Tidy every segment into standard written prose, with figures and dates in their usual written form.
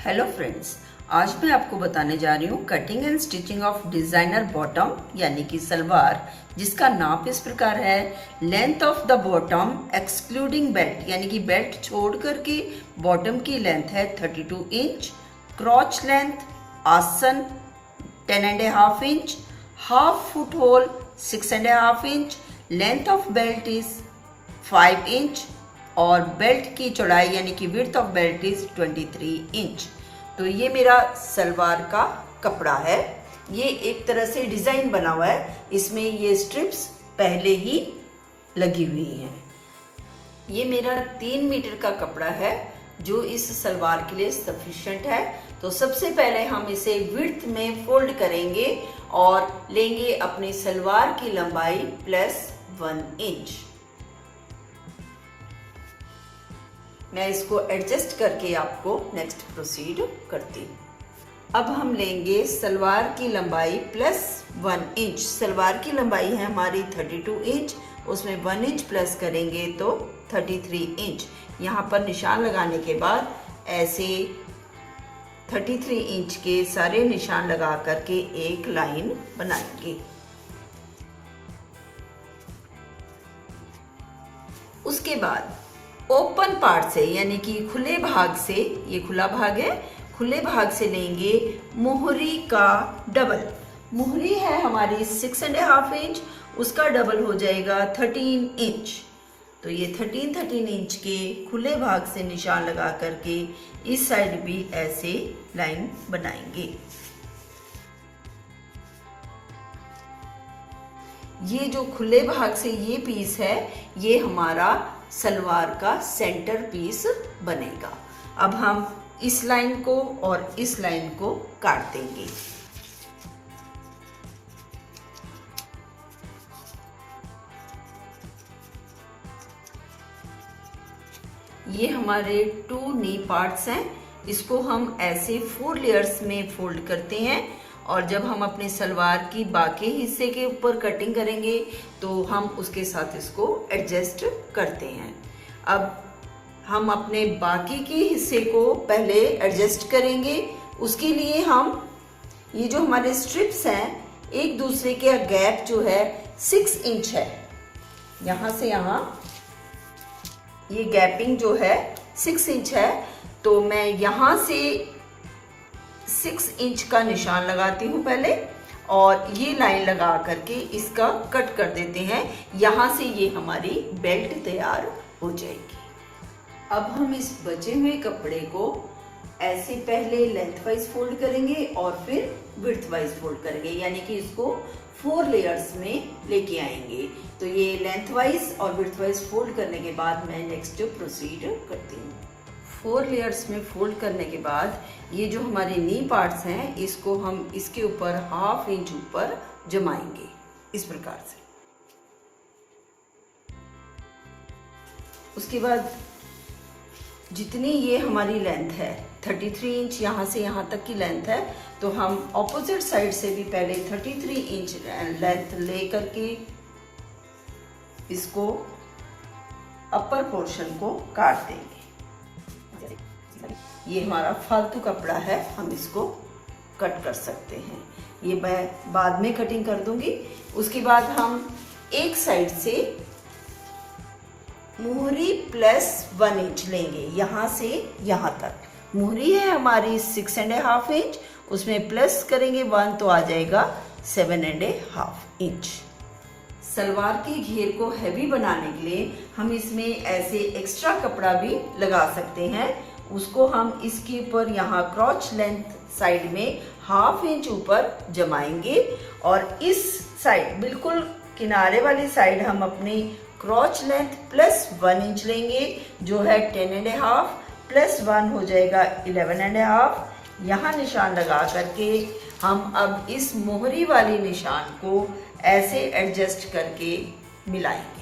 Hello friends, आज मैं आपको बताने जा रही हूँ cutting and stitching of designer bottom यानी कि सलवार, जिसका नाप इस प्रकार है। Length of the bottom excluding belt यानी कि बेल्ट छोड़ करके बॉटम की लेंथ है 32 इंच। क्रॉच लेंथ आसन 10.5 inch, half foot whole 6.5 inch. Length of belt is 5 inch और बेल्ट की चौड़ाई यानी कि width of belt is 23 inch. तो ये मेरा सलवार का कपड़ा है। ये एक तरह से डिज़ाइन बना हुआ है, इसमें ये स्ट्रिप्स पहले ही लगी हुई हैं। ये मेरा 3 मीटर का कपड़ा है जो इस सलवार के लिए सफिशिएंट है। तो सबसे पहले हम इसे विड्थ में फोल्ड करेंगे और लेंगे अपनी सलवार की लंबाई प्लस 1 इंच। मैं इसको एडजस्ट करके आपको नेक्स्ट प्रोसीड करती हूँ। अब हम लेंगे सलवार की लंबाई प्लस 1 इंच। सलवार की लंबाई है हमारी 32 इंच, उसमें 1 इंच प्लस करेंगे तो 33 इंच। यहाँ पर निशान लगाने के बाद ऐसे 33 इंच के सारे निशान लगा करके एक लाइन बनाएंगे। उसके बाद ओपन पार्ट से यानी कि खुले भाग से, ये खुला भाग है, खुले भाग से लेंगे मोहरी का डबल। मोहरी है हमारी 6.5 इंच, उसका डबल हो जाएगा 13 इंच। तो ये 13 इंच के खुले भाग से निशान लगा करके इस साइड भी ऐसे लाइन बनाएंगे। ये जो खुले भाग से ये पीस है, ये हमारा सलवार का सेंटर पीस बनेगा। अब हम इस लाइन को और इस लाइन को काट देंगे। ये हमारे 2 नी पार्ट्स हैं। इसको हम ऐसे 4 लेयर्स में फोल्ड करते हैं और जब हम अपने सलवार की बाकी हिस्से के ऊपर कटिंग करेंगे तो हम उसके साथ इसको एडजस्ट करते हैं। अब हम अपने बाकी के हिस्से को पहले एडजस्ट करेंगे। उसके लिए हम ये जो हमारे स्ट्रिप्स हैं, एक दूसरे के गैप जो है 6 इंच है। यहाँ से यहाँ ये गैपिंग जो है 6 इंच है। तो मैं यहाँ से 6 इंच का निशान लगाती हूँ पहले और ये लाइन लगा करके इसका कट कर देते हैं। यहाँ से ये हमारी बेल्ट तैयार हो जाएगी। अब हम इस बचे हुए कपड़े को ऐसे पहले लेंथ वाइज फोल्ड करेंगे और फिर विड्थ वाइज फोल्ड करेंगे, यानी कि इसको 4 लेयर्स में लेके आएंगे। तो ये लेंथ वाइज और विड्थ वाइज फोल्ड करने के बाद मैं नेक्स्ट प्रोसीड करती हूँ। 4 लेयर्स में फोल्ड करने के बाद ये जो हमारे नी पार्ट्स हैं, इसको हम इसके ऊपर ½ इंच ऊपर जमाएंगे इस प्रकार से। उसके बाद जितनी ये हमारी लेंथ है 33 इंच, यहाँ से यहाँ तक की लेंथ है, तो हम ऑपोजिट साइड से भी पहले 33 इंच लेंथ ले करके इसको अपर पोर्शन को काट देंगे। ये हमारा फालतू कपड़ा है, हम इसको कट कर सकते हैं। ये मैं बाद में कटिंग कर दूंगी। उसके बाद हम एक साइड से मोहरी प्लस 1 इंच लेंगे, यहाँ से यहाँ तक। मोहरी है हमारी 6.5 इंच, उसमें प्लस करेंगे 1 तो आ जाएगा 7.5 इंच। सलवार के घेर को हैवी बनाने के लिए हम इसमें ऐसे एक्स्ट्रा कपड़ा भी लगा सकते हैं। उसको हम इसके ऊपर यहाँ क्रॉच लेंथ साइड में ½ इंच ऊपर जमाएंगे और इस साइड बिल्कुल किनारे वाली साइड हम अपनी क्रॉच लेंथ प्लस 1 इंच लेंगे, जो है 10.5 प्लस 1 हो जाएगा 11.5। यहाँ निशान लगा करके हम अब इस मोहरी वाली निशान को ऐसे एडजस्ट करके मिलाएंगे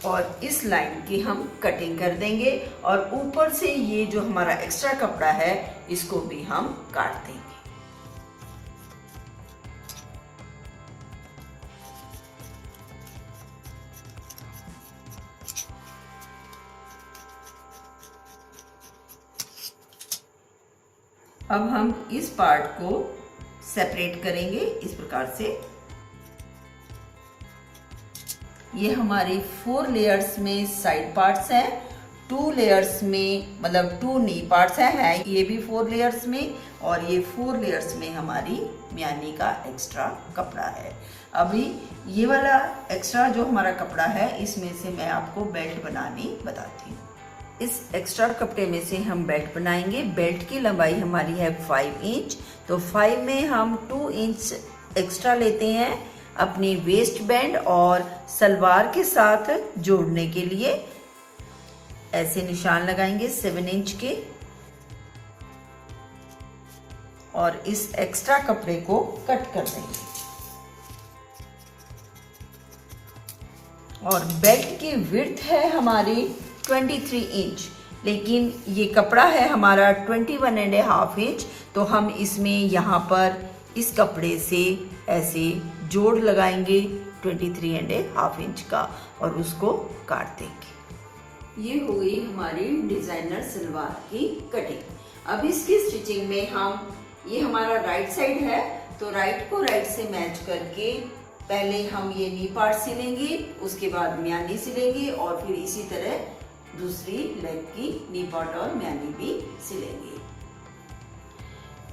और इस लाइन की हम कटिंग कर देंगे और ऊपर से ये जो हमारा एक्स्ट्रा कपड़ा है इसको भी हम काट देंगे। अब हम इस पार्ट को सेपरेट करेंगे इस प्रकार से। ये हमारी 4 लेयर्स में साइड पार्ट्स हैं, 2 लेयर्स में मतलब 2 नी पार्ट्स हैं, ये भी 4 लेयर्स में, और ये 4 लेयर्स में हमारी म्यानी का एक्स्ट्रा कपड़ा है। अभी ये वाला एक्स्ट्रा जो हमारा कपड़ा है, इसमें से मैं आपको बेल्ट बनानी बताती हूँ। इस एक्स्ट्रा कपड़े में से हम बेल्ट बनाएंगे। बेल्ट की लंबाई हमारी है 5 इंच, तो 5 में हम 2 इंच एक्स्ट्रा लेते हैं अपनी वेस्ट बैंड और सलवार के साथ जोड़ने के लिए। ऐसे निशान लगाएंगे 7 इंच के, और इस एक्स्ट्रा कपड़े को कट कर देंगे। और बेल्ट की विड्थ है हमारी 23 इंच, लेकिन ये कपड़ा है हमारा 21.5 इंच, तो हम इसमें यहाँ पर इस कपड़े से ऐसे जोड़ लगाएंगे 23.5 इंच का, और उसको काट देंगे। ये हो गई हमारी डिजाइनर सलवार की कटिंग। अब इसकी स्टिचिंग में हम, ये हमारा राइट साइड है, तो राइट को राइट से मैच करके पहले हम ये नी पार्ट सिलेंगे, उसके बाद म्यानी सिलेंगे, और फिर इसी तरह दूसरी लेग की नी पार्ट और म्यानी भी सिलेंगे।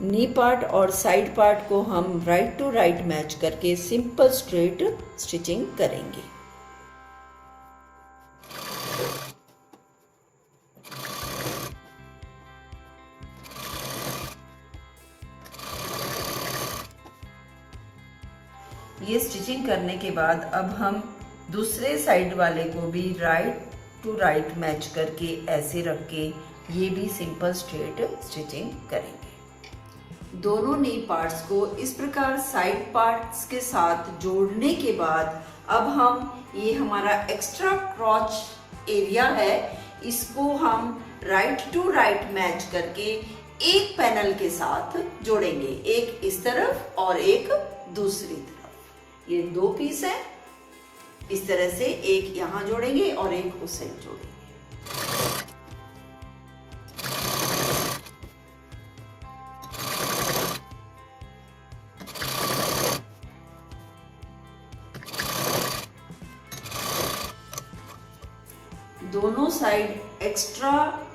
नी पार्ट और साइड पार्ट को हम राइट टू राइट मैच करके सिंपल स्ट्रेट स्टिचिंग करेंगे। ये स्टिचिंग करने के बाद अब हम दूसरे साइड वाले को भी राइट टू राइट मैच करके ऐसे रख के ये भी सिंपल स्ट्रेट स्टिचिंग करेंगे। दोनों नी पार्ट्स को इस प्रकार साइड पार्ट्स के साथ जोड़ने के बाद अब हम, ये हमारा एक्स्ट्रा क्रॉच एरिया है, इसको हम राइट टू राइट मैच करके एक पैनल के साथ जोड़ेंगे, एक इस तरफ और एक दूसरी तरफ। ये 2 पीस है, इस तरह से एक यहाँ जोड़ेंगे और एक उस साइड जोड़ेंगे। दोनों साइड एक्स्ट्रा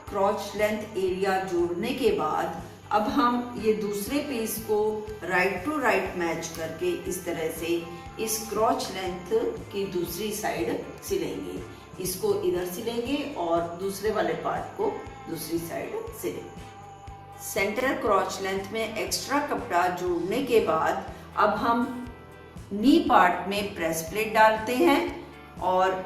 क्रॉच लेंथ एरिया जोड़ने के बाद अब हम ये दूसरे पीस को राइट टू राइट मैच करके इस तरह से इस क्रॉच लेंथ की दूसरी साइड सिलेंगे। इसको इधर सिलेंगे और दूसरे वाले पार्ट को दूसरी साइड सिलेंगे। सेंटर क्रॉच लेंथ में एक्स्ट्रा कपड़ा जोड़ने के बाद अब हम नी पार्ट में प्रेस प्लेट डालते हैं, और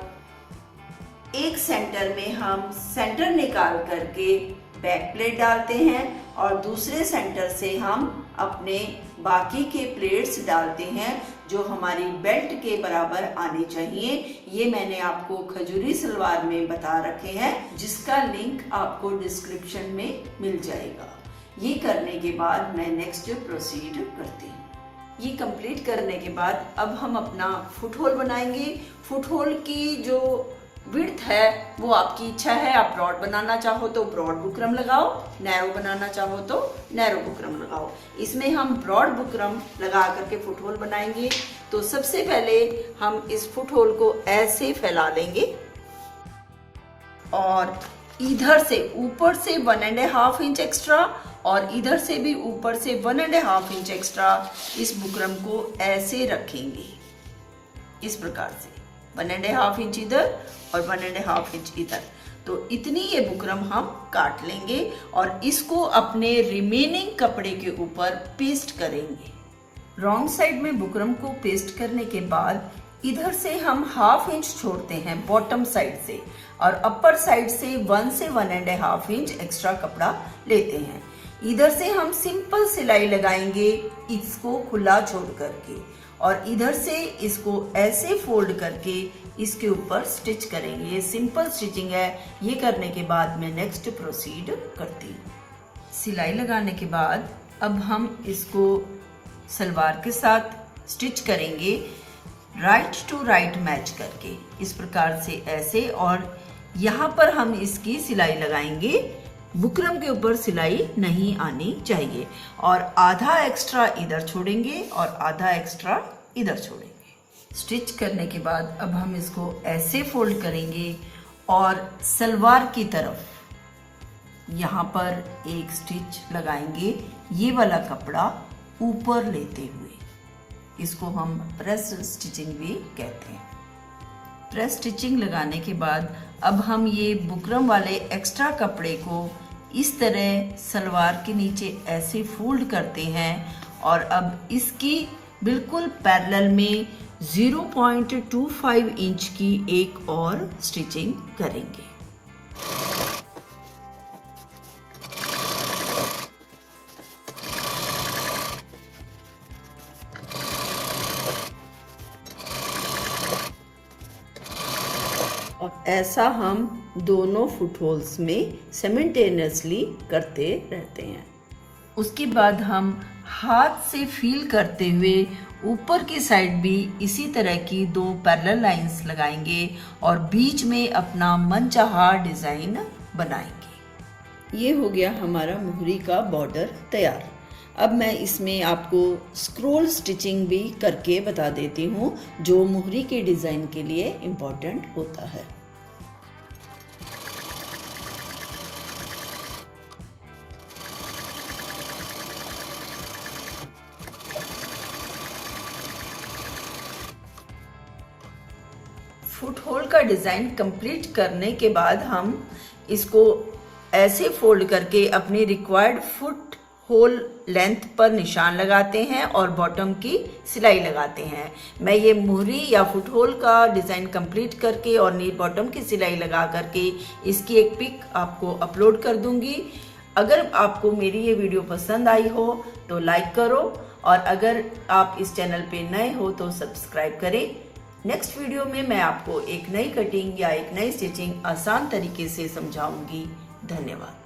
एक सेंटर में हम सेंटर निकाल करके बैक प्लेट डालते हैं, और दूसरे सेंटर से हम अपने बाकी के प्लेट्स डालते हैं जो हमारी बेल्ट के बराबर आने चाहिए। ये मैंने आपको खजूरी सलवार में बता रखे हैं, जिसका लिंक आपको डिस्क्रिप्शन में मिल जाएगा। ये करने के बाद मैं नेक्स्ट प्रोसीड करती हूँ। ये कंप्लीट करने के बाद अब हम अपना फुट होल बनाएंगे। फुट होल की जो विड्थ है वो आपकी इच्छा है, आप ब्रॉड बनाना चाहो तो ब्रॉड बुकरम लगाओ, नैरो बनाना चाहो तो नैरो बुकरम लगाओ। इसमें हम ब्रॉड बुकरम लगा करके फुट होल बनाएंगे। तो सबसे पहले हम इस फुट होल को ऐसे फैला लेंगे, और इधर से ऊपर से 1.5 इंच एक्स्ट्रा और इधर से भी ऊपर से 1.5 इंच एक्स्ट्रा इस बुकरम को ऐसे रखेंगे, इस प्रकार से 1.5 इंच इधर और 1.5 इंच इधर। तो इतनी ये बुकरम हम काट लेंगे और इसको अपने रिमेनिंग कपड़े के ऊपर पेस्ट करेंगे। रॉन्ग साइड में बुकरम को पेस्ट करने के बाद इधर से हम 1/2 इंच छोड़ते हैं बॉटम साइड से, और अपर साइड से 1 से 1.5 इंच एक्स्ट्रा कपड़ा लेते हैं। इधर से हम सिंपल सिलाई लगाएंगे इसको खुला छोड़ करके, और इधर से इसको ऐसे फोल्ड करके इसके ऊपर स्टिच करेंगे। ये सिंपल स्टिचिंग है। ये करने के बाद मैं नेक्स्ट प्रोसीड करती हूँ। सिलाई लगाने के बाद अब हम इसको सलवार के साथ स्टिच करेंगे राइट टू राइट मैच करके, इस प्रकार से ऐसे, और यहाँ पर हम इसकी सिलाई लगाएंगे बुकरम के ऊपर सिलाई नहीं आनी चाहिए और आधा एक्स्ट्रा इधर छोड़ेंगे और आधा एक्स्ट्रा इधर छोड़ेंगे। स्टिच करने के बाद अब हम इसको ऐसे फोल्ड करेंगे और सलवार की तरफ यहाँ पर एक स्टिच लगाएंगे, ये वाला कपड़ा ऊपर लेते हुए। इसको हम प्रेस स्टिचिंग भी कहते हैं। प्रेस स्टिचिंग लगाने के बाद अब हम ये बुकरम वाले एक्स्ट्रा कपड़े को इस तरह सलवार के नीचे ऐसे फोल्ड करते हैं और अब इसकी बिल्कुल पैरेलल में 0.25 इंच की एक और स्टिचिंग करेंगे। और ऐसा हम दोनों फुट होल्स में सिमल्टेनियसली करते रहते हैं। उसके बाद हम हाथ से फील करते हुए ऊपर की साइड भी इसी तरह की 2 पैरेलल लाइंस लगाएंगे और बीच में अपना मनचाहा डिज़ाइन बनाएंगे। ये हो गया हमारा मोहरी का बॉर्डर तैयार। अब मैं इसमें आपको स्क्रोल स्टिचिंग भी करके बता देती हूँ, जो मोहरी के डिज़ाइन के लिए इम्पोर्टेंट होता है। फुट होल का डिज़ाइन कंप्लीट करने के बाद हम इसको ऐसे फोल्ड करके अपनी रिक्वायर्ड फुट होल लेंथ पर निशान लगाते हैं और बॉटम की सिलाई लगाते हैं। मैं ये मोहरी या फुट होल का डिज़ाइन कंप्लीट करके और नी बॉटम की सिलाई लगा करके इसकी एक पिक आपको अपलोड कर दूंगी। अगर आपको मेरी ये वीडियो पसंद आई हो तो लाइक करो और अगर आप इस चैनल पे नए हो तो सब्सक्राइब करें। नेक्स्ट वीडियो में मैं आपको एक नई कटिंग या एक नई स्टिचिंग आसान तरीके से समझाऊंगी। धन्यवाद।